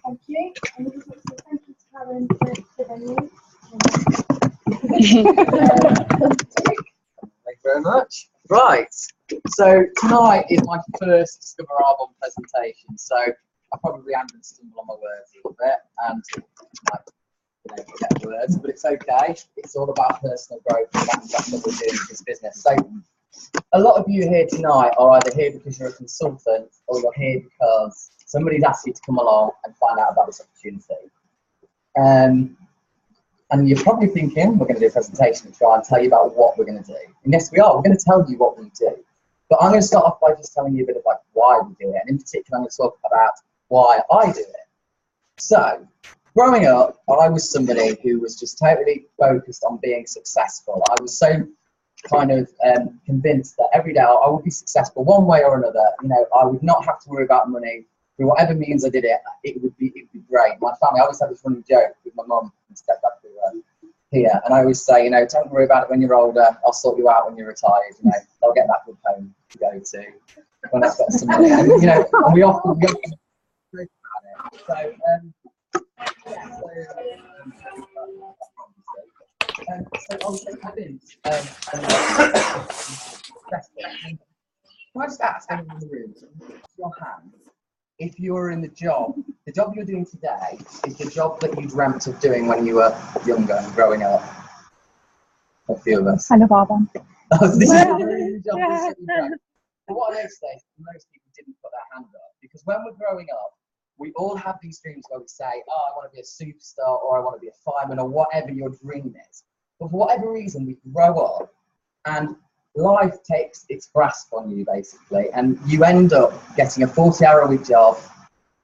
Thank you. And we just want to say thank you to Karen for the venue. Thank you very much. Right, so tonight is my first Discover Arbonne presentation, so I probably am going to stumble on my words a little bit and forget words, but it's okay. It's all about personal growth, and that's what we're doing in this business. So a lot of you here tonight are either here because you're a consultant or you're here because somebody's asked you to come along and find out about this opportunity. And you're probably thinking, we're going to do a presentation and try and tell you about what we're going to do. And yes, we are. We're going to tell you what we do. But I'm going to start off by just telling you a bit of like why we do it. And in particular, I'm going to talk about why I do it. So, growing up, I was somebody who was just totally focused on being successful. I was so kind of convinced that every day I would be successful one way or another. You know, I would not have to worry about money. Through whatever means I did it, it would be great. My family, I always had this running joke with my mum and stepdad here, and I always say, you know, don't worry about it when you're older. I'll sort you out when you're retired. You know, I'll get that good home to go to when I've got some money. And, you know, and we often think about it. So, so I was convinced. Can I just ask anyone in the room, your hand? If you're in the job you're doing today is the job that you dreamt of doing when you were younger and growing up. A few of us. I love Arbonne. Oh, this is the job that you dreamt. But what I know today is most people didn't put their hand up, because when we're growing up, we all have these dreams where we say, oh, I want to be a superstar, or I want to be a fireman, or whatever your dream is. But for whatever reason, we grow up and life takes its grasp on you, basically, and you end up getting a 40-hour-a-week job,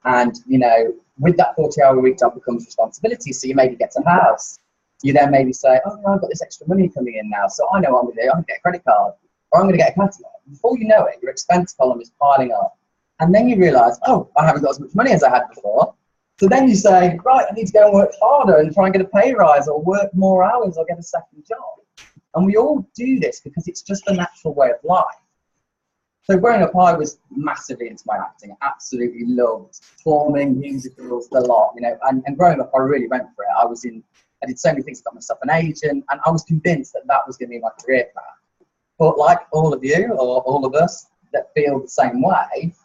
and, you know, with that 40-hour-a-week job becomes responsibility, so you maybe get a house. You then maybe say, oh, I've got this extra money coming in now, so I know what I'm going to do. I'm going to get a credit card, or I'm going to get a catalogue. Before you know it, your expense column is piling up, and then you realise, oh, I haven't got as much money as I had before. So then you say, right, I need to go and work harder and try and get a pay rise, or work more hours, or get a second job. And we all do this because it's just a natural way of life. So growing up, I was massively into my acting. Absolutely loved performing, musicals, the lot, you know. And growing up, I really went for it. I did so many things, got myself an agent, and I was convinced that that was going to be my career path. But like all of you, or all of us that feel the same way,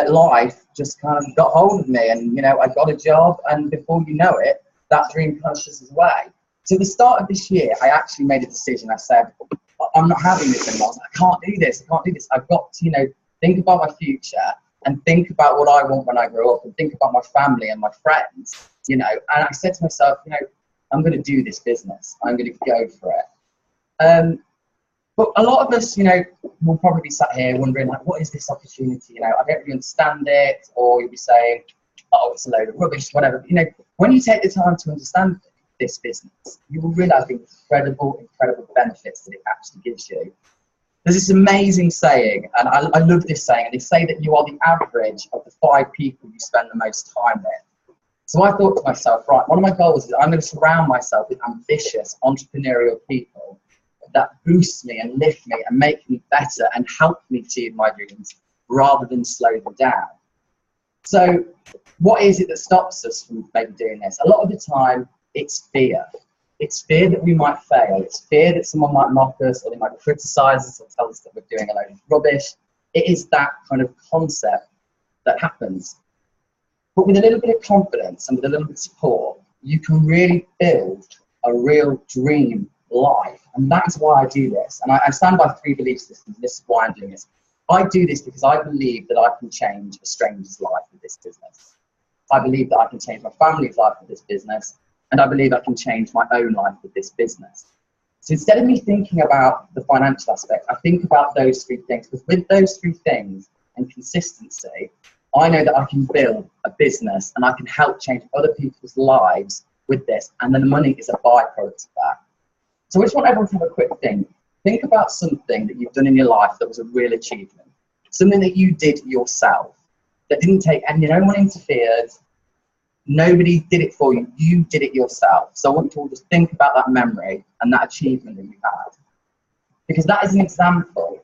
life just kind of got hold of me, and, you know, I got a job, and before you know it, that dream pushes away. So at the start of this year, I actually made a decision. I said, I'm not having this anymore. I can't do this. I can't do this. I've got to, you know, think about my future and think about what I want when I grow up, and think about my family and my friends, you know. And I said to myself, you know, I'm going to do this business. I'm going to go for it. But a lot of us, you know, will probably be sat here wondering, like, what is this opportunity? You know, I don't really understand it. Or you'll be saying, oh, it's a load of rubbish, whatever. You know, when you take the time to understand this business, you will realise the incredible benefits that it actually gives you. There's this amazing saying, and I love this saying, and they say that you are the average of the 5 people you spend the most time with. So I thought to myself, right, one of my goals is I'm going to surround myself with ambitious, entrepreneurial people that boost me and lift me and make me better and help me achieve my dreams rather than slow them down. So what is it that stops us from maybe doing this? A lot of the time, it's fear. It's fear that we might fail. It's fear that someone might mock us, or they might criticise us, or tell us that we're doing a load of rubbish. It is that kind of concept that happens. But with a little bit of confidence and with a little bit of support, you can really build a real dream life. And that's why I do this. And I stand by 3 belief systems, and this is why I'm doing this. I do this because I believe that I can change a stranger's life with this business. I believe that I can change my family's life with this business. And I believe I can change my own life with this business. So instead of me thinking about the financial aspect, I think about those 3 things. Because with those 3 things and consistency, I know that I can build a business and I can help change other people's lives with this. And then the money is a byproduct of that. So I just want everyone to have a quick think. Think about something that you've done in your life that was a real achievement. Something that you did yourself, that didn't take, and no one interfered. Nobody did it for you. You did it yourself. So I want you all to just think about that memory and that achievement that you had. Because that is an example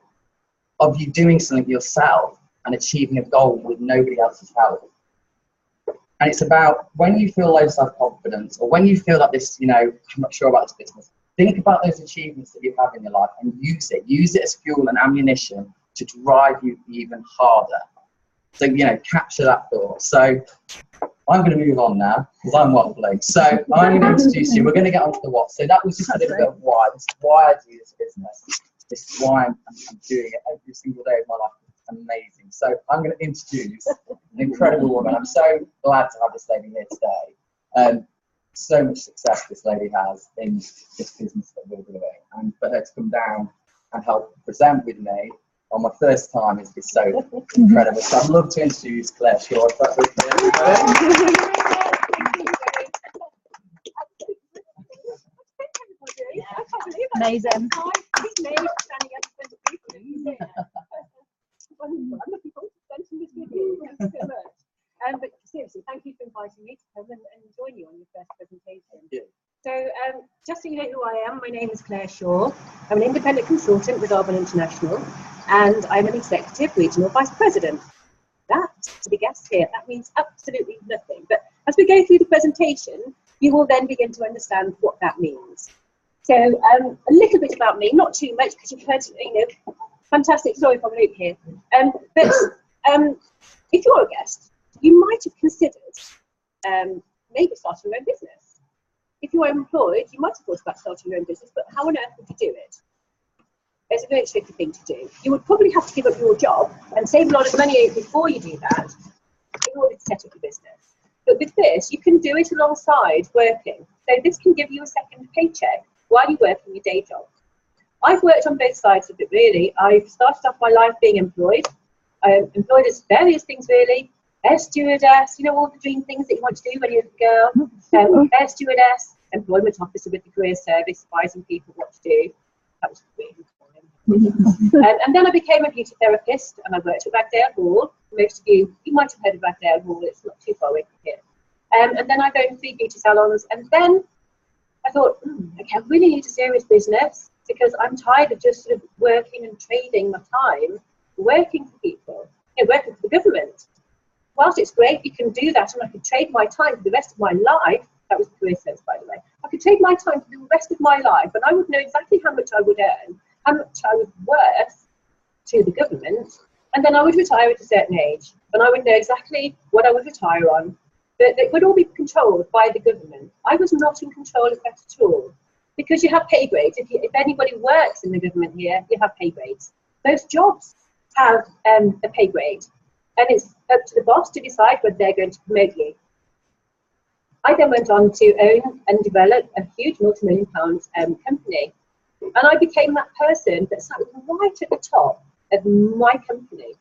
of you doing something yourself and achieving a goal with nobody else's help. And it's about when you feel low self-confidence, or when you feel like this, you know, I'm not sure about this business, think about those achievements that you have in your life and use it. Use it as fuel and ammunition to drive you even harder. So, you know, capture that thought. So I'm going to move on now because I'm waffling. So I'm going to introduce you. We're going to get on to the what. So that was just a little bit of why. This is why I do this business. This is why I'm doing it every single day of my life. It's amazing. So I'm going to introduce an incredible woman. I'm so glad to have this lady here today. So much success this lady has in this business that we're doing. And for her to come down and help present with me on my first time is so incredible. So I'd love to introduce Claire Shaw. If that's okay. Amazing. I'm looking forward to presenting this with you. Thanks so much. But seriously, thank you for inviting me to come and join you on your first presentation. Yeah. So, just so you know who I am, my name is Claire Shaw. I'm an independent consultant with Arbonne International, and I'm an executive regional vice president. That, to the guests here, that means absolutely nothing. But as we go through the presentation, you will then begin to understand what that means. So, a little bit about me, not too much, because you've heard, you know, fantastic story from Luke here. But if you're a guest, you might have considered maybe starting your own business. If you were employed, you might have thought about starting your own business, but how on earth would you do it? It's a very tricky thing to do. You would probably have to give up your job and save a lot of money before you do that in order to set up your business. But with this, you can do it alongside working. So this can give you a second paycheck while you work in your day job. I've worked on both sides of it, really. I've started off my life being employed. Employed as various things, really. Air stewardess, you know, all the dream things that you want to do when you're a girl. Air stewardess, employment officer with the career service, advising people what to do. That was really boring. And then I became a beauty therapist, and I worked at Ragdale Hall. Most of you might have heard of Ragdale Hall. It's not too far away from here. And then I owned 3 beauty salons, and then I thought, okay, I really need a serious business, because I'm tired of just sort of working and trading my time, working for people, you know, working for the government. Whilst it's great, you can do that, and I could trade my time for the rest of my life. That was the career service, by the way. I could trade my time for the rest of my life, and I would know exactly how much I would earn, how much I was worth to the government, and then I would retire at a certain age, and I would know exactly what I would retire on. But it would all be controlled by the government. I was not in control of that at all, because you have pay grades. If anybody works in the government here, you have pay grades. Most jobs have a pay grade, and it's up to the boss to decide whether they're going to promote you. I then went on to own and develop a huge multi-million-pound company, and I became that person that sat right at the top of my company.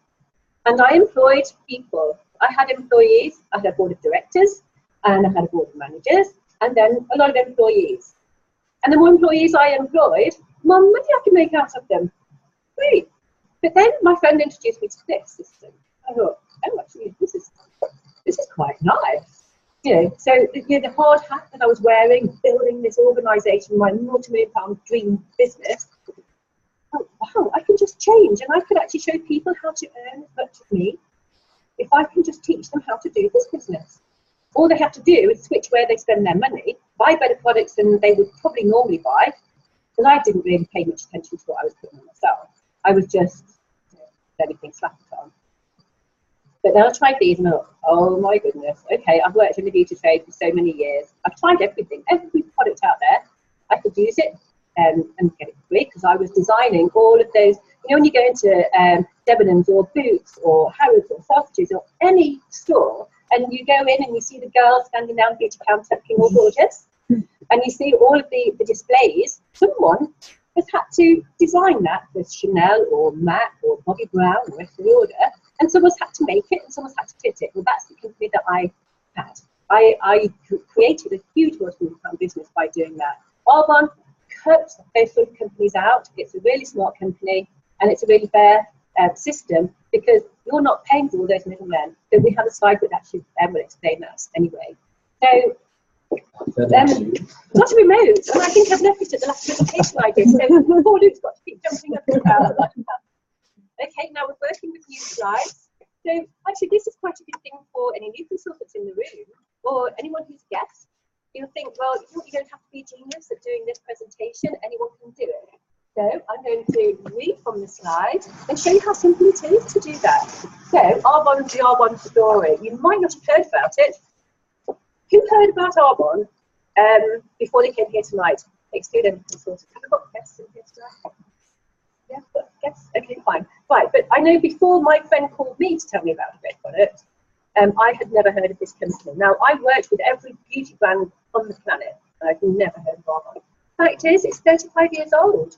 And I employed people. I had employees, I had a board of directors, and I had a board of managers, and then a lot of employees. And the more employees I employed, the more money I could make out of them. Great. But then my friend introduced me to this system. I thought, oh, actually, this is quite nice. You know, so you know, the hard hat that I was wearing, building this organisation, my multi-million-pound dream business. Oh, wow, I can just change, and I could actually show people how to earn as much as me if I can just teach them how to do this business. All they have to do is switch where they spend their money, buy better products than they would probably normally buy, because I didn't really pay much attention to what I was putting on myself. I was just anything slapped on. But then I tried these and I thought, oh my goodness, okay, I've worked in the beauty trade for so many years. I've tried everything, every product out there. I could use it and get it free, because I was designing all of those. You know, when you go into Debenhams or Boots or Harrods or Selfridges or any store, and you go in and you see the girls standing down beauty counter looking all gorgeous, and you see all of the displays, someone has had to design that with Chanel or MAC or Bobbi Brown or Estee Lauder, and someone's had to make it and someone's had to fit it. Well, that's the company that I had. I created a huge multi-million-pound business by doing that. Arbonne cut those sort of companies out. It's a really smart company, and it's a really fair system, because you're not paying for all those middlemen. So we have a slide that actually will explain that anyway. So not a remote, and I think I've left it at the last presentation I did, so poor Luke's got to keep jumping up and down. Okay, now we're working with new slides. So actually, this is quite a good thing for any new consultants in the room, or anyone who's a guest. You'll think, well, you don't have to be a genius at doing this presentation. Anyone can do it. So I'm going to read from the slide and show you how simple it is to do that. So Arbonne, the Arbonne story. You might not have heard about it. Who heard about Arbonne before they came here tonight? Excluding consultants. Have I got guests in here tonight? Yeah, got guests. Okay, fine. Right, but I know before my friend called me to tell me about the product, I had never heard of this company. Now, I worked with every beauty brand on the planet. I've never heard of Arbonne. Fact is, it's 35 years old.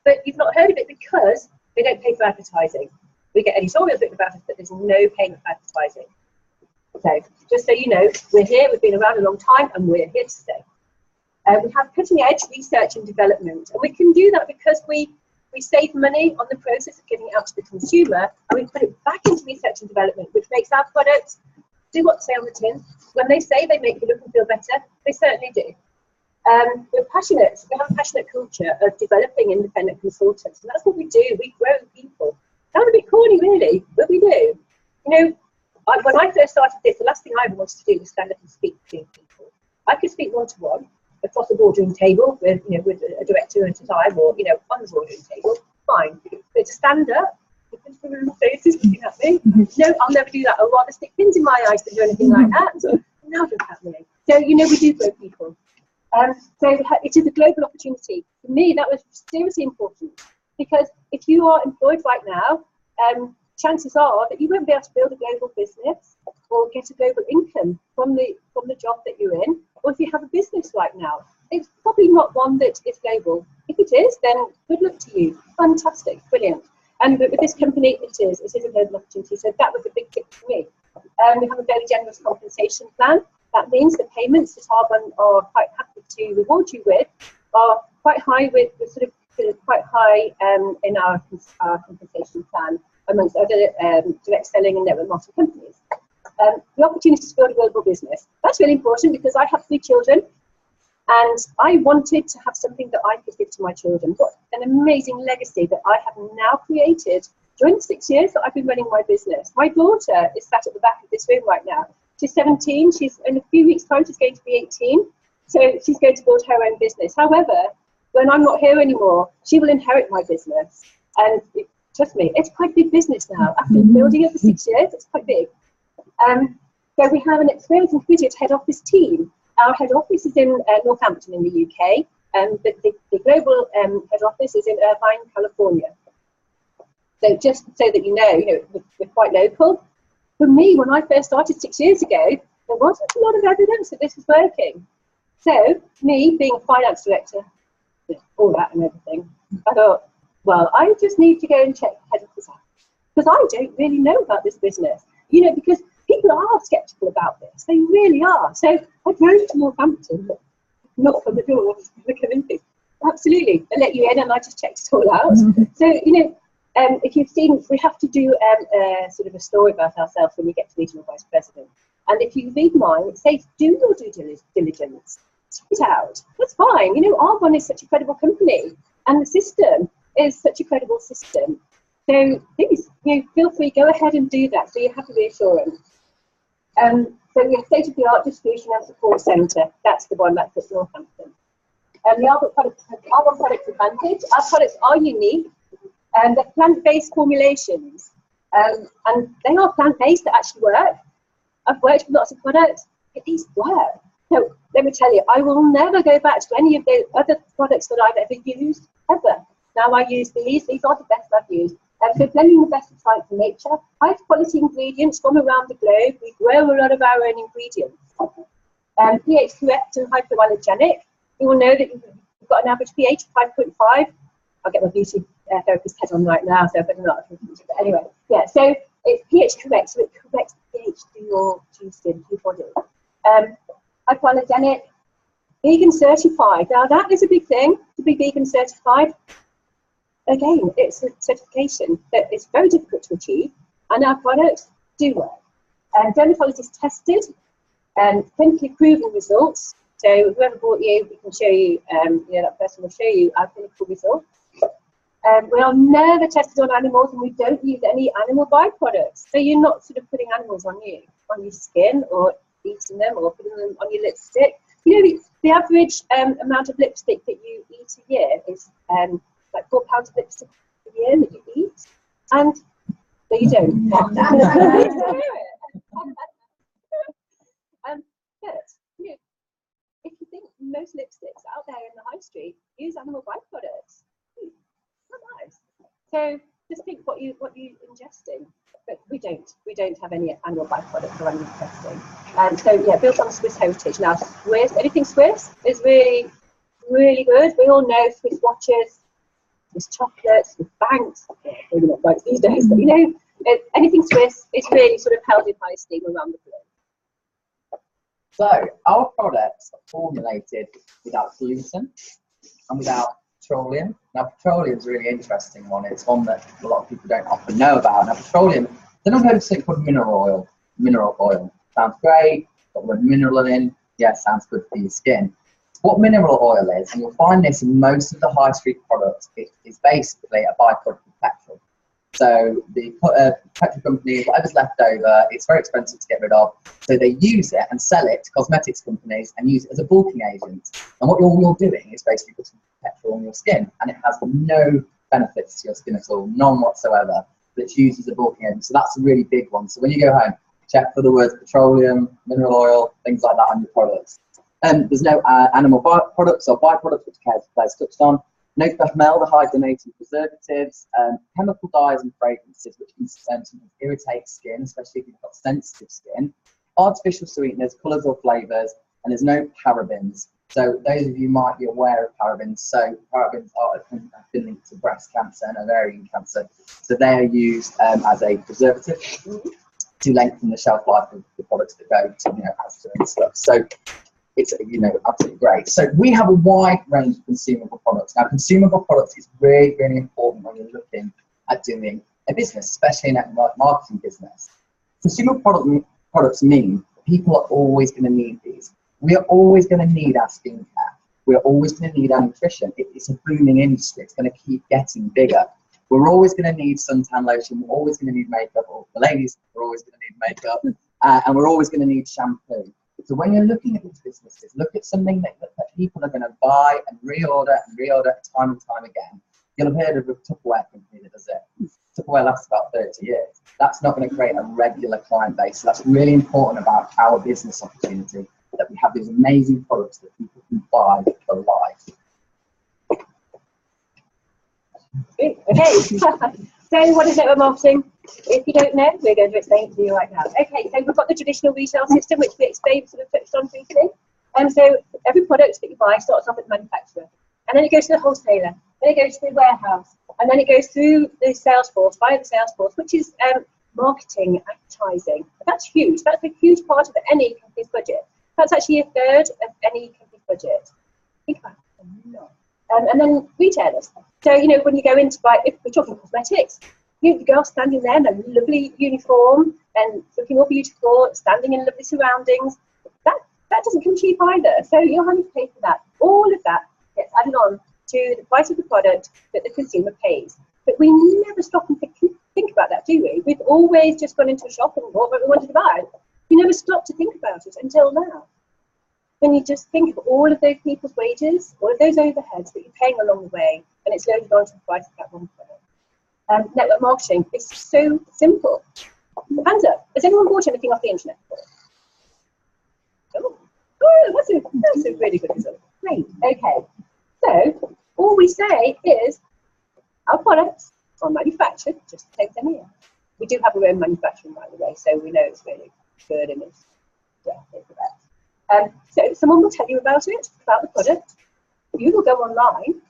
But you've not heard of it because they don't pay for advertising. We get editorials written about it, but there's no payment for advertising. So, just so you know, we're here, we've been around a long time, and we're here to stay. We have cutting-edge research and development, and we can do that because we save money on the process of giving it out to the consumer, and we put it back into research and development, which makes our products do what they say on the tin. When they say they make you look and feel better, they certainly do. We're passionate. We have a passionate culture of developing independent consultants, and that's what we do. We grow people. Sounds a bit corny, really, but we do. You know, when I first started this, the last thing I ever wanted to do was stand up and speak to people. I could speak one-to-one across the boardroom table with, you know, with a director at a time, or, you know, on the boardroom table, fine. But to stand up, because the room faces looking at me, no, I'll never do that. I'll rather stick pins in my eyes than do anything like that. Now look at me. So, you know, we do grow people. So it is a global opportunity. For me, that was seriously important, because if you are employed right now, chances are that you won't be able to build a global business or get a global income from the job that you're in, or if you have a business right now. It's probably not one that is global. If it is, then good luck to you. Fantastic, brilliant. But with this company, it is a global opportunity. So that was a big tick for me. We have a very generous compensation plan. That means the payments that Arbonne are quite happy to reward you with are quite high, with sort of quite high in our compensation plan, amongst other direct selling and network marketing companies. The opportunity to build a global business. That's really important, because I have 3 children, and I wanted to have something that I could give to my children. What an amazing legacy that I have now created during the 6 years that I've been running my business. My daughter is sat at the back of this room right now. She's 17, she's in a few weeks' time, she's going to be 18. So she's going to build her own business. However, when I'm not here anymore, she will inherit my business. And trust me, it's quite a big business now. After building it for 6 years, it's quite big. So we have an experienced and committed head office team. Our head office is in Northampton in the UK, and the global head office is in Irvine, California. So just so that you know, we're quite local. For me, when I first started 6 years ago, there wasn't a lot of evidence that this was working. So, me being a finance director, all that and everything, I thought, well, I just need to go and check head office out, because I don't really know about this business. You know, because people are sceptical about this. They really are. So I drove to Northampton, knocked on the door, absolutely, they let you in, and I just checked it all out. So, you know, if you've seen, we have to do sort of a story about ourselves when we get to regional vice president. And if you read mine, it says, do your due diligence. Check it out. That's fine. You know, Arbonne is such a credible company, and the system is such a credible system. So please, you know, feel free, go ahead and do that, so you have the reassurance. So we have state-of-the-art distribution and support centre. That's the one that's at Northampton. The Arbonne product advantage. Our products are unique. They're plant-based formulations, and they are plant-based that actually work. I've worked with lots of products, but these work. So let me tell you, I will never go back to any of the other products that I've ever used, ever. Now I use these are the best I've used. So blending the best of science and nature, high quality ingredients from around the globe. We grow a lot of our own ingredients. pH correct and hypoallergenic. You will know that you've got an average pH of 5.5. I'll get my beauty therapist head on right now, so I better not. But anyway, yeah, so it's pH correct, so it corrects the pH to your skin, to your body. Hypoallergenic, vegan certified. Now that is a big thing, to be vegan certified. Again, it's a certification that is very difficult to achieve, and our products do work. Dermatologist tested and clinically proven results. So whoever bought you, we can show you, that person will show you our clinical results. We are never tested on animals, and we don't use any animal byproducts. So you're not sort of putting animals on your skin, or eating them, or putting them on your lipstick. You know, the average amount of lipstick that you eat a year is like 4 pounds of lipstick a year that you eat, and no, you don't. But you know, if you think most lipsticks out there in the high street use animal byproducts, not nice. So just think what you ingesting. But we don't have any animal byproducts or animal testing. So yeah, built on Swiss heritage. Now anything Swiss is really, really good. We all know Swiss watches, Swiss chocolates, Swiss banks. Maybe not banks these days, but you know, anything Swiss is really sort of held in high esteem around the globe. So our products are formulated without gluten and without petroleum. Now, petroleum is a really interesting one. It's one that a lot of people don't often know about. Now, petroleum, they're not going to think called mineral oil. Mineral oil sounds great, got the word mineral in. Yeah, sounds good for your skin. What mineral oil is, and you'll find this in most of the high street products, it is basically a byproduct of petrol. So the petrol company, whatever's left over, it's very expensive to get rid of. So they use it and sell it to cosmetics companies and use it as a bulking agent. And what you're doing is basically putting petrol on your skin, and it has no benefits to your skin at all, none whatsoever. But it's used as a bulking agent. So that's a really big one. So when you go home, check for the words petroleum, mineral oil, things like that on your products. There's no animal products or byproducts, which Claire's touched on. No formaldehyde-donating preservatives, chemical dyes and fragrances, which can sometimes irritate skin, especially if you've got sensitive skin. Artificial sweeteners, colours or flavours, and there's no parabens. So those of you might be aware of parabens. So parabens have been linked to breast cancer and ovarian cancer. So they are used as a preservative to lengthen the shelf life of the products that go to, Asda and stuff. So it's, absolutely great. So we have a wide range of consumable products. Now, consumable products is really, really important when you're looking at doing a business, especially in a marketing business. Consumable products mean people are always going to need these. We are always going to need our skincare. We're always going to need our nutrition. It's a booming industry. It's going to keep getting bigger. We're always going to need suntan lotion. We're always going to need makeup. Or the ladies, we're always going to need makeup. And we're always going to need shampoo. So when you're looking at these businesses, look at something that people are going to buy and reorder time and time again. You'll have heard of a Tupperware company that does it. Tupperware lasts about 30 years. That's not going to create a regular client base. So that's really important about our business opportunity, that we have these amazing products that people can buy for life. Okay. So what is network marketing? If you don't know, we're going to explain it to you right now. Okay, so we've got the traditional retail system, which we explained, sort of touched on briefly. So every product that you buy starts off at the manufacturer, and then it goes to the wholesaler, then it goes to the warehouse, and then it goes through the sales force, via the sales force, which is marketing, advertising. That's huge. That's a huge part of any company's budget. That's actually a third of any company's budget. Think about it. And then retailers. So, when you go in to buy, if we're talking cosmetics, the girl standing there in a lovely uniform and looking all beautiful, standing in lovely surroundings, that doesn't come cheap either. So you're having to pay for that. All of that gets added on to the price of the product that the consumer pays. But we never stop and think about that, do we? We've always just gone into a shop and bought what we wanted to buy. We never stop to think about it until now. When you just think of all of those people's wages, all of those overheads that you're paying along the way, and it's loaded onto the price of that one product. Network marketing is so simple. Hands up. Has anyone bought anything off the internet before? Oh, that's a really good result. Great. Okay. So all we say is our products are manufactured just the same as any other. We do have our own manufacturing, by the way, so we know it's really good and it's the best. So someone will tell you about it, about the product. You will go online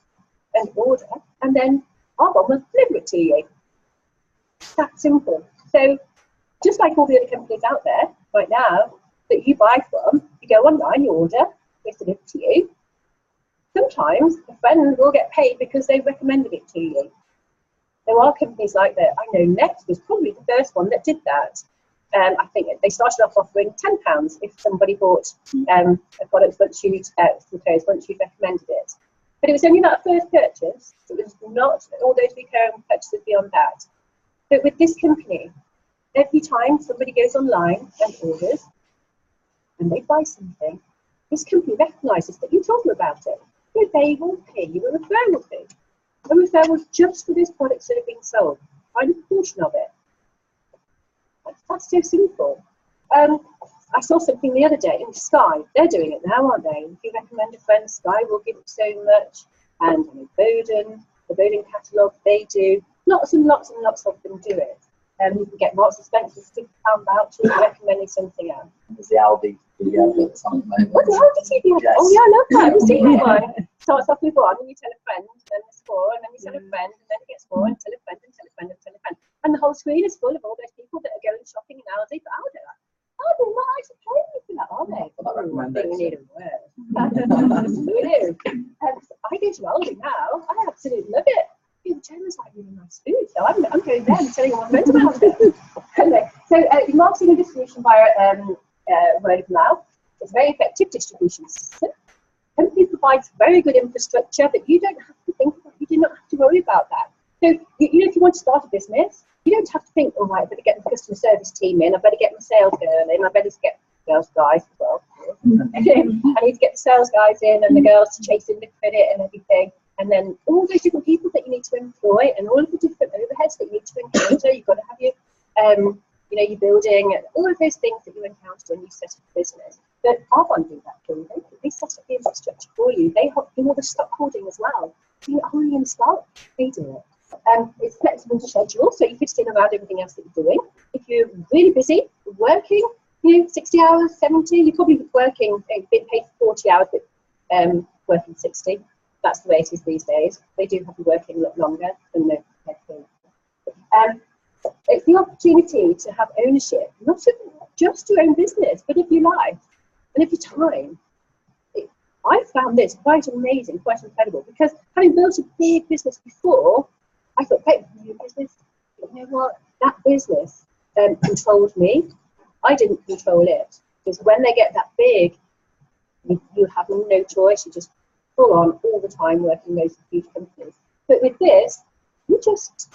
and order, and then Arbonne will deliver it to you. It's that simple. So just like all the other companies out there right now that you buy from, you go online, you order, it's delivered to you. Sometimes a friend will get paid because they recommended it to you. There are companies like that. I know Next was probably the first one that did that. I think they started off offering £10 if somebody bought a product once you'd recommended it. But it was only that first purchase. It was not all those recurring purchases beyond that. But with this company, every time somebody goes online and orders and they buy something, this company recognises that you told them about it. So they will pay you a referral fee. A referral just for those products that are being sold. Find a portion of it. That's so simple. I saw something the other day in Sky. They're doing it now, aren't they? If you recommend a friend, Sky will give it so much. And Bowden, the Bowden catalogue, they do. Lots and lots and lots of them do it. You can get Marks and Spencer's £50 vouchers recommending something else. There's the Aldi, that's on the moment. What the Aldi TV? Yes. Oh yeah, I love that. I've seen that one. Starts off with one, and you tell a friend, and then there's four, and then you tell a friend, and then it gets more, and tell a friend, and tell a friend, and tell a friend. And the whole screen is full of all those people that are going shopping in Aldi for Aldi. Aldi, what I should pay you for that, are they? I think we need a word. We do. I go to Aldi now. I absolutely love it. Gemma's like really nice food, so I'm going there and telling my friends about it. Anyway, so marketing and distribution via word of mouth is a very effective distribution system. Company provides very good infrastructure, but you don't have to think about, you do not have to worry about that. So, you know, if you want to start a business, you don't have to think, oh, right, I better get the customer service team in, I better get my sales girl in, I better get sales guys as well. I need to get the sales guys in and the girls to chase in the credit and everything. And then all those different people that you need to employ and all of the different overheads that you need to encounter. You've got to have your, you know, your building and all of those things that you encounter when you set up a business. But Arbonne do that for you. They set up the infrastructure for you. They do all the stock holding as well. So you're not holding in stock. They do it. It's flexible to schedule, so you fit it in around everything else that you're doing. If you're really busy, working, you know, 60 hours, 70, you're probably working, being paid for 40 hours, but working 60. That's the way it is these days. They do have you working a lot longer than the it's the opportunity to have ownership, not just your own business, but of your life and of your time. I found this quite amazing, quite incredible, because having built a big business before, I thought, hey, new business, you know what? That business controlled me. I didn't control it, because when they get that big, you have no choice. You just full on all the time working those huge companies. But with this, you just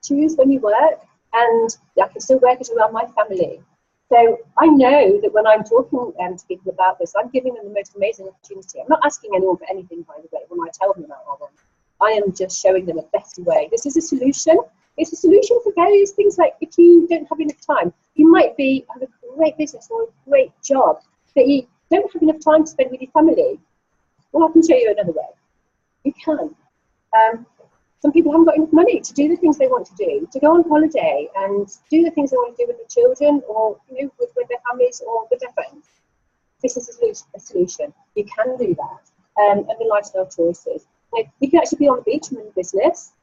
choose when you work, and I can still work it around my family. So I know that when I'm talking to people about this, I'm giving them the most amazing opportunity. I'm not asking anyone for anything, by the way, when I tell them about Arbonne. I am just showing them a better way. This is a solution. It's a solution for various things, like if you don't have enough time, you might have a great business or a great job, but you don't have enough time to spend with your family. Well, I can show you another way. You can. Some people haven't got enough money to do the things they want to do, to go on holiday and do the things they want to do with their children, or you know, with their families or with their friends. This is a solution. You can do that. And the lifestyle choices. You can actually be on the beach and run a business.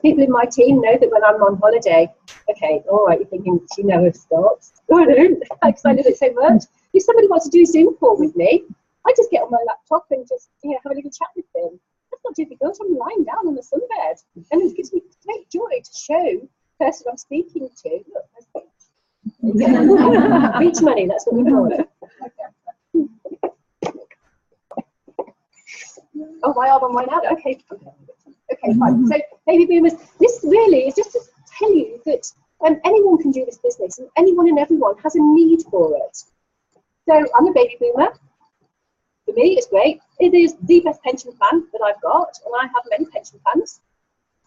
People in my team know that when I'm on holiday, okay, all right, you're thinking, do you know of stocks? No, I don't, because I love it so much. If somebody wants to do a Zoom call with me, I just get on my laptop and just, you know, have a little chat with them. That's not difficult. I'm lying down on the sunbed, and it gives me great joy to show the person I'm speaking to. Look, there's beach money. That's what we call it. Oh, my Arbonne went out. Okay, fine. So, baby boomers, this really is just to tell you that anyone can do this business, and anyone and everyone has a need for it. So, I'm a baby boomer. For me, it's great. It is the best pension plan that I've got, and I have many pension plans.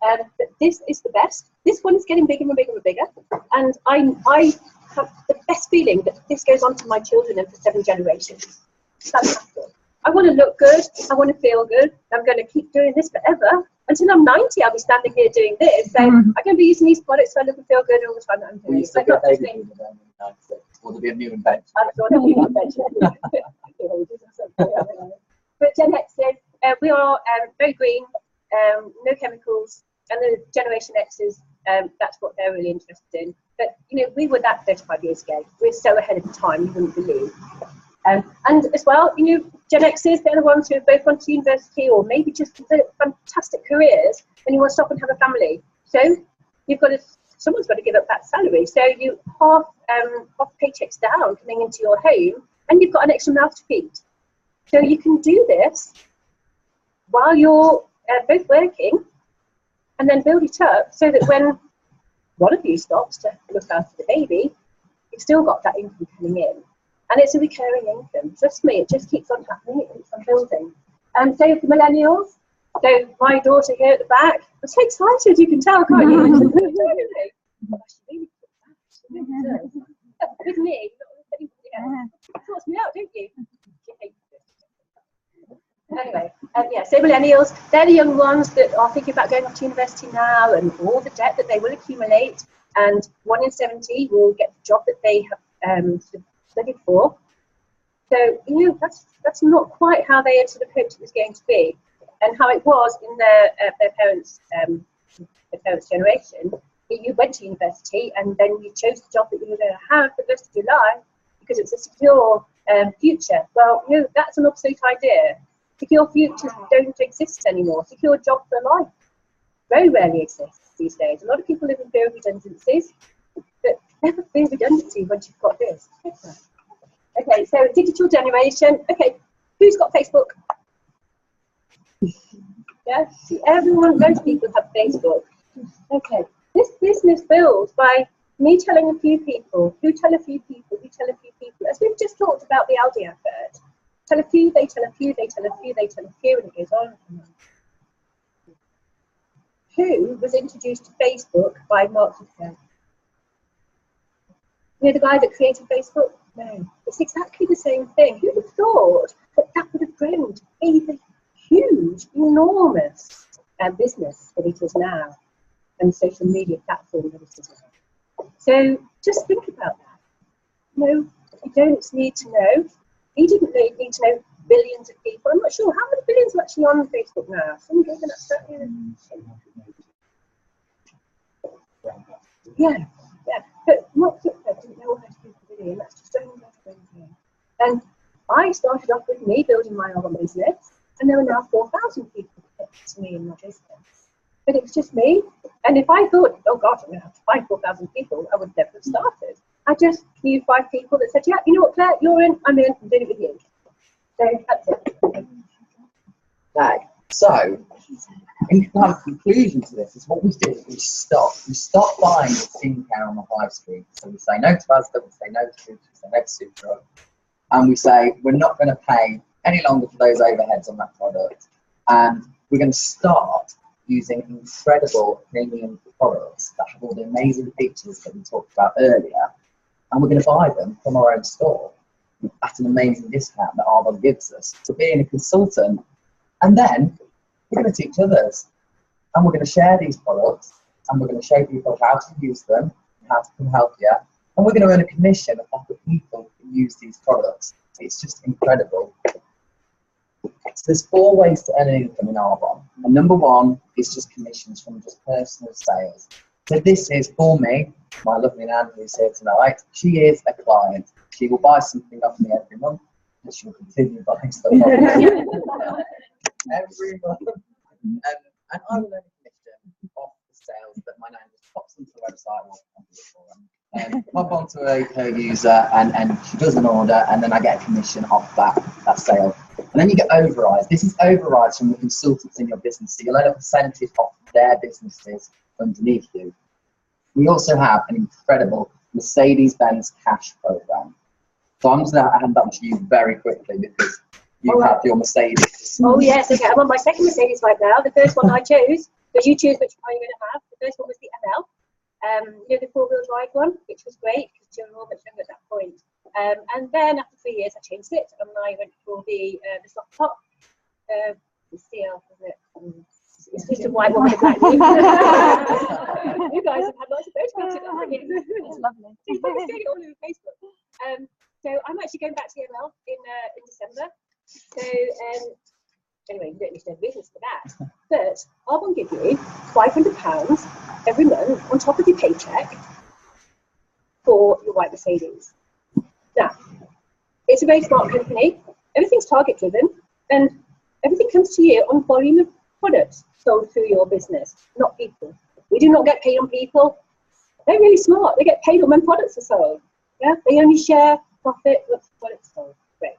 But this is the best. This one is getting bigger and bigger and bigger, and I have the best feeling that this goes on to my children and for 7 generations. Fantastic. I want to look good. I want to feel good. I'm going to keep doing this forever. Until I'm 90, I'll be standing here doing this. So I'm going to be using these products so I look and feel good all the time that I'm doing it. Will there be a new invention? But Gen X's, we are very green, no chemicals, and the Generation X's, that's what they're really interested in. But, you know, we were that 35 years ago. We're so ahead of the time, you wouldn't believe. And as well, you know, Gen X's, they're the ones who have both gone to university or maybe just fantastic careers, and you want to stop and have a family. So you've got to, someone's got to give up that salary. So you half paychecks down coming into your home, and you've got an extra mouth to feed. So you can do this while you're both working, and then build it up so that when one of you stops to look after the baby, you've still got that income coming in. And it's a recurring income. Trust me, it just keeps on happening, it keeps on building. And so for millennials, so my daughter here at the back, I'm so excited, you can tell, can't you? With me, not with anybody else. It sorts me out, don't you? Anyway, yeah, so millennials, they're the young ones that are thinking about going off to university now and all the debt that they will accumulate, and 1 in 70 will get the job that they have sort of studied for. So, you know, that's not quite how they had sort of hoped it was going to be, and how it was in their parents' generation. You went to university and then you chose the job that you were going to have for the rest of your life because it's a secure future. Well, you know, that's an obsolete idea. Secure futures don't exist anymore. Secure jobs for life very rarely exist these days. A lot of people live in fear of redundancies, but never fear redundancy once you've got this. Okay, so digital generation. Okay, who's got Facebook? Yeah, see, most people have Facebook. Okay, this business builds by me telling a few people, who tell a few people, who tell a few people, as we've just talked about the Aldi advert. Tell a few, they tell a few, they tell a few, they tell a few, and it goes on and on. Who was introduced to Facebook by Mark Zuckerberg? You know the guy that created Facebook? No. It's exactly the same thing. Who would have thought that that would have grown to be the huge, enormous business that it is now, and social media platform that it is now? So just think about that. No, you don't need to know. He didn't need to know billions of people. I'm not sure how many billions are actually on Facebook now. Some given at certain. Yeah. But Mark Zuckerberg didn't know how to do the video, and that's just so interesting. And I started off with me building my own business, and there are now 4,000 people connected to me in my business. But it was just me. And if I thought, oh gosh, I'm going to have to find 4,000 people, I would never have started. I just knew 5 people that said, yeah, you know what, Claire, you're in, I'm in, I'm doing it with you. So that's it. Okay, so in kind of conclusion to this is what we do is we stop buying skincare on the high street. So we say no to Asda, we say no to food, we say no to Superdrug, and we say we're not going to pay any longer for those overheads on that product, and we're going to start using incredible premium products that have all the amazing features that we talked about earlier, and we're going to buy them from our own store at an amazing discount that Arbonne gives us for being a consultant. And then we're going to teach others, and we're going to share these products, and we're going to show people how to use them and how to become healthier, and we're going to earn a commission off the people who use these products. It's just incredible. So there's 4 ways to earn an income in Arbonne, and number 1 is just commissions from just personal sales. So this is for me, my lovely Nan who's here tonight. She is a client. She will buy something off me every month, and she will continue buying stuff off me every month. And I will earn a commission off the sales that my Nan just pops onto the website, pop onto her user, and she does an order, and then I get a commission off that sale. And then you get overrides. This is overrides from the consultants in your business, so you'll earn a percentage off their businesses underneath you. We also have an incredible Mercedes-Benz cash program. So I'm just going to hand that to you very quickly because you have your Mercedes. Oh yes, okay. I'm on my second Mercedes right now. The first one I chose, because you choose which one you're going to have. The first one was the ML, you know, the 4-wheel drive one, which was great because children were all much younger at that point. And then after 3 years, I changed it, and I went for the soft top, the CL, wasn't it? It's just a white one with a black roof. You guys have had lots of photographs of that. It's lovely. You've probably seen it all over Facebook. So I'm actually going back to the ML in December. So anyway, you don't need to know the business for that. But Arbonne give you £500 every month on top of your paycheck for your white Mercedes. Now, it's a very smart company. Everything's target driven, and everything comes to you on volume of products sold through your business, not people. We do not get paid on people. They're really smart. They get paid on when products are sold. Yeah, they only share profit with products sold. Great.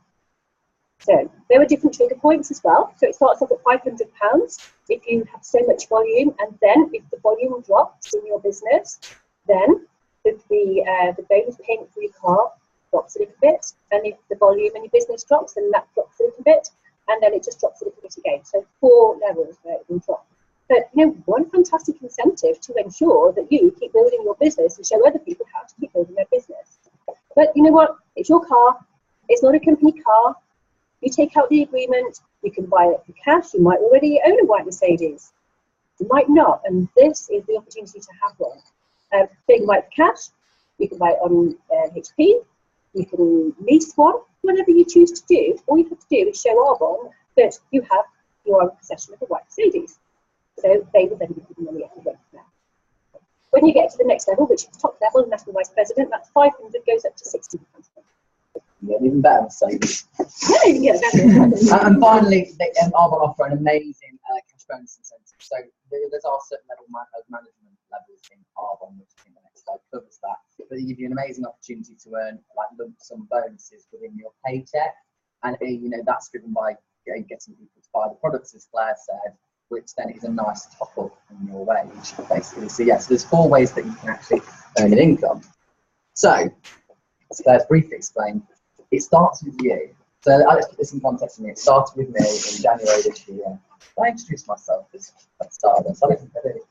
So There are different trigger points as well. So it starts off at £500 if you have so much volume, and then if the volume drops in your business, then the bonus payment for your car drops a little bit, and if the volume in your business drops, then that drops a little bit, and then it just drops a little bit again. So 4 levels where it will drop. But one fantastic incentive to ensure that you keep building your business and show other people how to keep building their business. But you know what? It's your car. It's not a company car. You take out the agreement. You can buy it for cash. You might already own a white Mercedes. You might not, and this is the opportunity to have one. So you can buy it for cash. You can buy it on HP. You can lease one, whatever you choose to do. All you have to do is show Arbonne that you have your own possession of a white Mercedes. So they will then give you money every month now. When you get to the next level, which is top level, National Vice President, that's 500 goes up to 60 pounds. Yeah, even better Mercedes. Yeah, and finally, Arbonne offer an amazing cash bonus incentive. So there's our certain level of management levels in Arbonne, which I think the next slide covers that. But they give you an amazing opportunity to earn like lump sum bonuses within your paycheck, and that's driven by getting people to buy the products, as Claire said, which then is a nice top up in your wage, basically. So yes, there's 4 ways that you can actually earn an income. So, as Claire's briefly explained, it starts with you. So let's put this in context for me. It started with me in January this year. I introduced myself at the start of this. I don't think I did.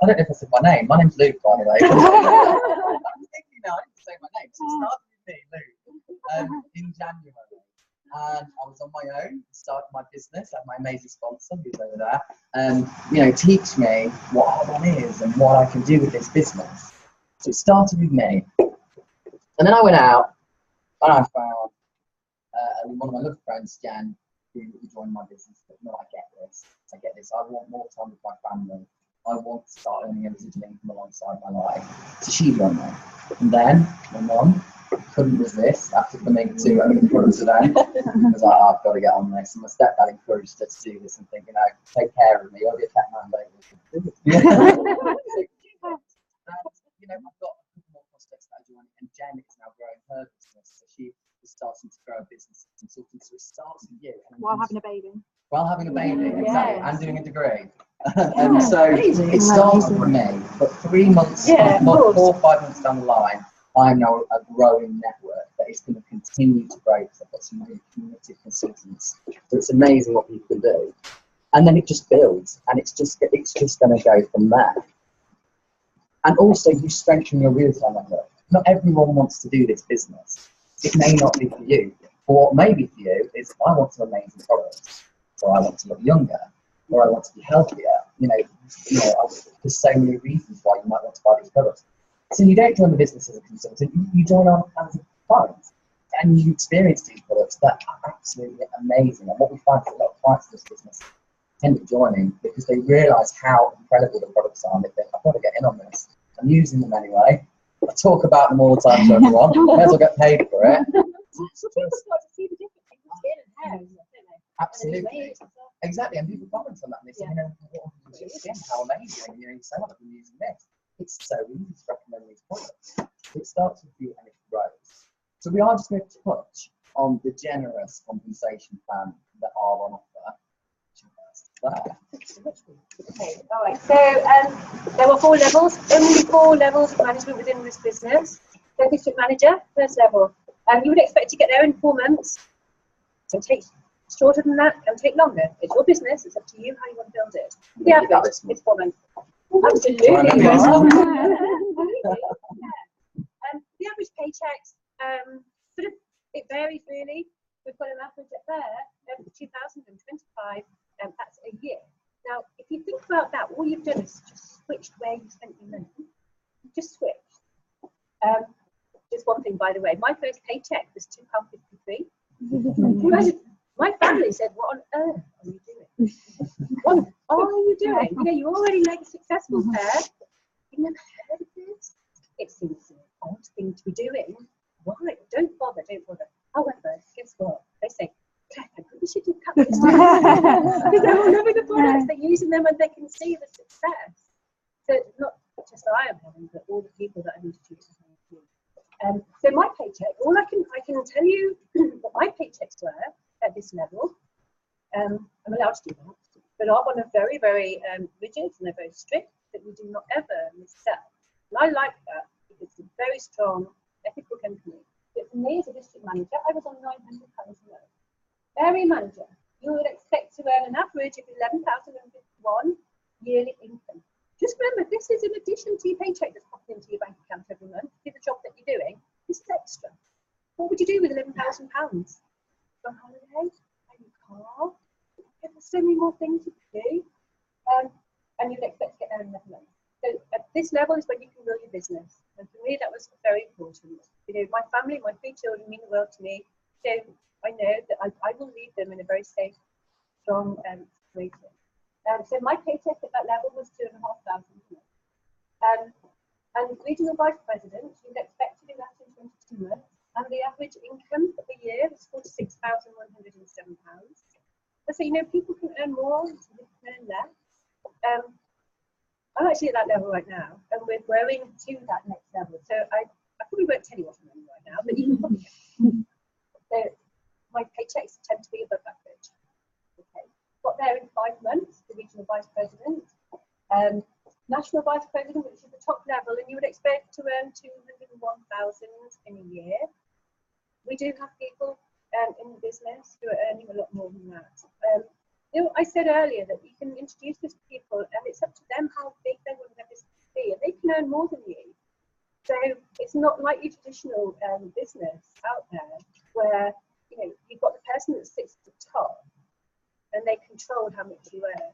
I don't know if I said my name. My name's Luke, by the way. I'm thinking now, I didn't say my name. So it started with me, Luke, in January. And I was on my own, started my business, I had my amazing sponsor who's over there, teach me what Arbonne is and what I can do with this business. So it started with me. And then I went out and I found one of my little friends, Jen, who joined my business. But no, I get this. I want more time with my family. I want to start earning a residual income alongside my life. So she joined me. And then my mum couldn't resist after coming to the products event. I was like, I've got to get on this. And my stepdad encouraged her to do this and thinking, take care of me. You'll be a pet man, baby. And, I've got a couple more prospects that I joined, and Jen is now growing her business. So she is starting to grow a business consulting. So it starts with you. While having a baby. While having a baby, Yes. exactly, and doing a degree. And so it starts with me, but 3 months, 4 or 5 months down the line, I'm now a growing network that is going to continue to grow because I've got some really committed consultants. So it's amazing what people can do. And then it just builds, and it's just going to go from there. And also, you strengthen your real-time network. Not everyone wants to do this business. It may not be for you. But what may be for you is, I want some amazing products, or I want to look younger, or I want to be healthier. There's so many reasons why you might want to buy these products. So you don't join the business as a consultant, you join on as a client, and you experience these products that are absolutely amazing. And what we find is a lot of clients in this business end up joining because they realise how incredible the products are, and they think, I've got to get in on this. I'm using them anyway. I talk about them all the time to everyone. May as well get paid for it. So people start to see the difference in skin and hair, don't they? Absolutely. Exactly, and people comment on that and they say, what is your skin? How amazing. You say, I've been using this. It's so easy to recommend these products. It starts with you and it grows. So we are just going to touch on the generous compensation plan that Arbonne offer. Okay, all right. So there were 4 levels, only 4 levels of management within this business. So district manager, first level. You would expect to get there in 4 months. So it takes shorter than that and take longer. It's your business. It's up to you how you want to build it. The average is 4 months. Absolutely. The average paychecks, it varies really. We've got an average at there of 2,025. That's a year. Now, if you think about that, all you've done is just switched where you spent your money. You've just switched. Just one thing, by the way, my first paycheck was £2.53. My family said, "What on earth are you doing? What are you doing? You're already like a successful pair. You've never heard of this? It seems an odd thing to be doing. Why? Don't bother. However, guess what? They say, I probably should do cut this because they're all loving the products, they're using them and they can see the success. So not just I am having, but all the people that I'm introducing. So my paycheck, I can tell you what my paychecks were at this this level. I'm allowed to do that. But Arbonne are very, very rigid, and they're very strict, that we do not ever missell. And I like that, because it's a very strong ethical company. But for me as a district manager, I was on £900 a month. Area manager, you would expect to earn an average of 11,051 yearly income. Just remember, this is in addition to your paycheck that's popping into your bank account every month. Do the job that you're doing. This is extra. What would you do with £11,000? Go on holiday, buy a car. There's so many more things you can do, and you'd expect to get there in 11 months. So at this level is when you can grow your business, and for me that was very important. You know, my family, my 3 children mean the world to me, so I know that I will leave them in a very safe, strong situation. So my paycheck at that level was £2,500. And regional vice president, you'd expect to do that in 22 months, and the average income for the year was £46,107. So, you know, people can earn more, people can earn less. I'm actually at that level right now, and we're growing to that next level. So I probably won't tell you what I'm earning right now, but you can probably guess. So my paychecks tend to be above average. Okay. Got there in 5 months, the regional vice president. National vice president, which is the top level, and you would expect to earn 201,000 in a year. We do have people in the business who are earning a lot more than that. You know, I said earlier that you can introduce this to people, and it's up to them how big they want their business to be, and they can earn more than you. So it's not like your traditional business out there where, you know, you've got the person that sits at the top and they control how much you earn.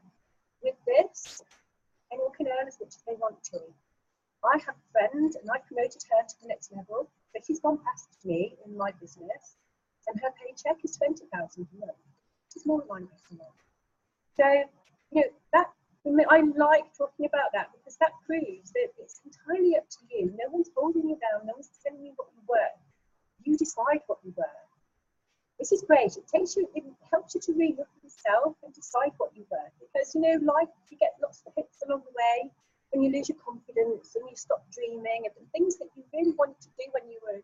With this, anyone can earn as much as they want to. I have a friend, and I promoted her to the next level, but she's gone past me in my business, and her paycheck is £20,000 a month. It's more than £9,000 a month. So, you know, that, I like talking about that, because that proves that it's entirely up to you. No one's holding you down. No one's telling you what you're worth. You decide what you're worth. This is great. It helps you to really look at yourself and decide what you're worth. Because, you know, life, you get lots of hits along the way, when you lose your confidence and you stop dreaming of the things that you really wanted to do when you were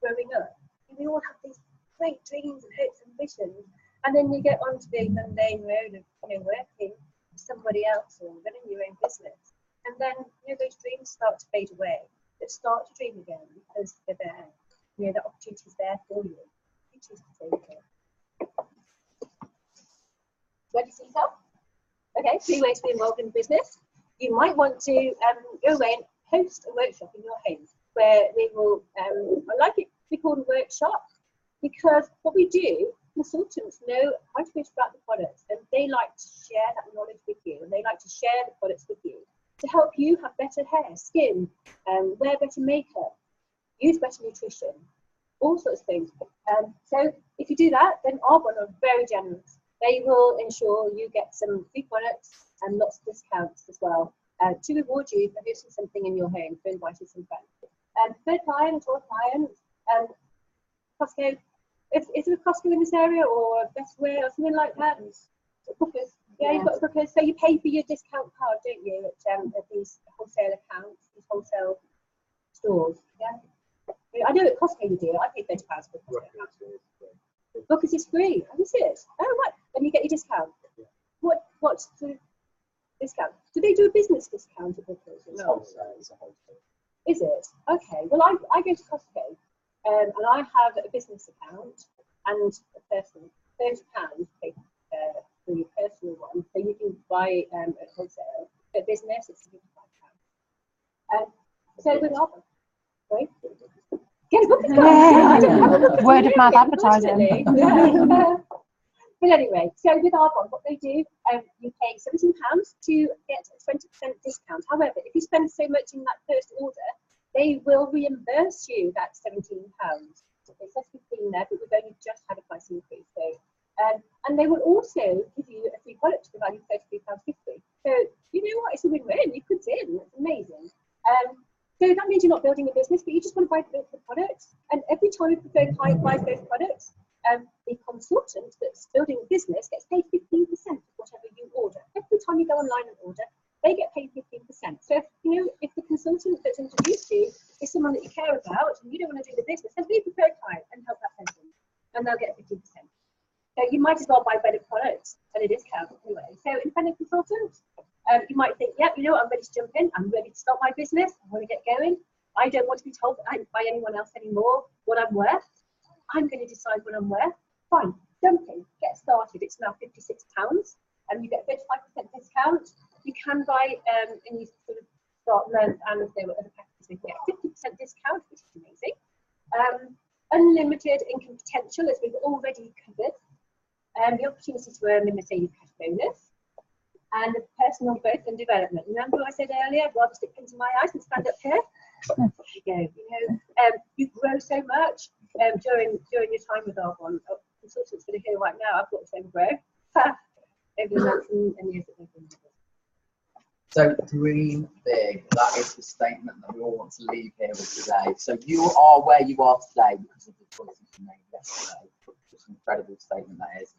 growing up. And we all have these great dreams and hopes and visions, and then you get onto the mundane road of, you know, working for somebody else or running your own business, and then, you know, those dreams start to fade away. But start to dream again, because they're there. You know, the opportunity is there for you. You choose to take it. Where do you see yourself? Okay, 3 ways to be involved in business. You might want to go away and host a workshop in your home, where we will, I like it to be called a workshop, because what we do, consultants know quite a bit about the products, and they like to share that knowledge with you, and they like to share the products with you to help you have better hair, skin, wear better makeup, use better nutrition, all sorts of things. So if you do that, then Arbonne are very generous. They will ensure you get some free products and lots of discounts as well, to reward you for hosting something in your home, for inviting some friends. Third client or client, Costco. Is there a Costco in this area, or Best Way, or something like that? Bookers. Yeah, you've got bookers. So you pay for your discount card, don't you, at these wholesale accounts, these wholesale stores? Yeah. I know at Costco you do. I pay £30 for a Costco account. Bookers is free. Oh, is it? Oh, right. Then you get your discount. Yeah. What's the discount? Do they do a business discount at Bookers? No, it's a wholesale. Is it? Okay. Well, I go to Costco, and I have a business account and a personal. £30 pay for your personal one, so you can buy at wholesale. For business, it's £55. So with Arbonne, right? Get a book. Yeah. Word of mouth advertising. But anyway, so with Arbonne, what they do, you pay £17 to get a 20% discount. However, if you spend so much in that first order, they will reimburse you that £17. It says 15 there, but we've only just had a price increase. So, and they will also give you a free product to the value of £33.50. So you know what? It's a win-win. You put in. It's amazing. So that means you're not building a business, but you just want to buy the products. And every time a third client buys those products, the consultant that's building a business gets paid 15% of whatever you order. Every time you go online and order, they get paid 15%. So if the consultant that's introduced you is someone that you care about and you don't want to do the business, then be a preferred client and help that person, and they'll get 15%. So you might as well buy better products at a discount anyway. So independent consultant, you might think, yeah, you know what, I'm ready to jump in. I'm ready to start my business. I want to get going. I don't want to be told by anyone else anymore what I'm worth. I'm going to decide what I'm worth. Fine, jump in, get started. It's now £56, and you get a 35% discount. You can buy and you sort of start learn, and if there were other packages, we can get 50% discount, which is amazing. Unlimited income potential, as we've already covered. The opportunity to earn limited cash bonus, and the personal growth and development. Remember what I said earlier? I'd rather stick into my eyes and stand up here. There you go. You know, you grow so much during your time with Arbonne. Consultants that are here right now, I've watched them grow over the months and years that they've been with us. So dream big. That is the statement that we all want to leave here with today. So you are where you are today because of the choices you made yesterday. It's an incredible statement that is.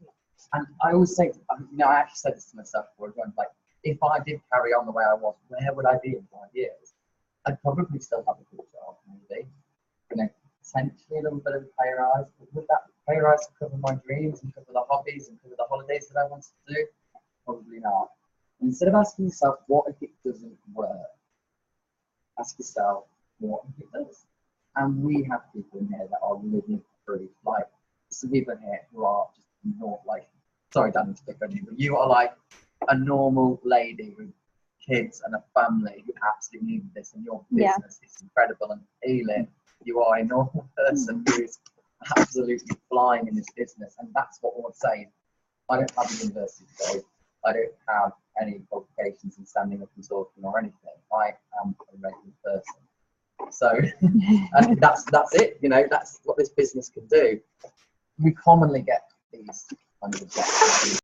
And I always say, you know, I actually said this to myself before, going like, if I did carry on the way I was, where would I be in 5 years? I'd probably still have a good job, maybe. You know, potentially a little bit of a pay rise, but would that pay rise cover my dreams and cover the hobbies and cover the holidays that I want to do? Probably not. Instead of asking yourself, what if it doesn't work? Ask yourself, what if it does? And we have people in here that are living proof. Like, some people in here who are just not like, sorry, Dan, to pick on you, but you are like a normal lady with kids and a family who absolutely need this, and your business is incredible. And Elin, you are a normal person who is absolutely flying in this business, and that's what I want to say. I don't have a university degree. I don't have any qualifications in standing up and talking or anything. I am a regular person. So and that's it. You know, that's what this business can do. We commonly get these kind of objectives.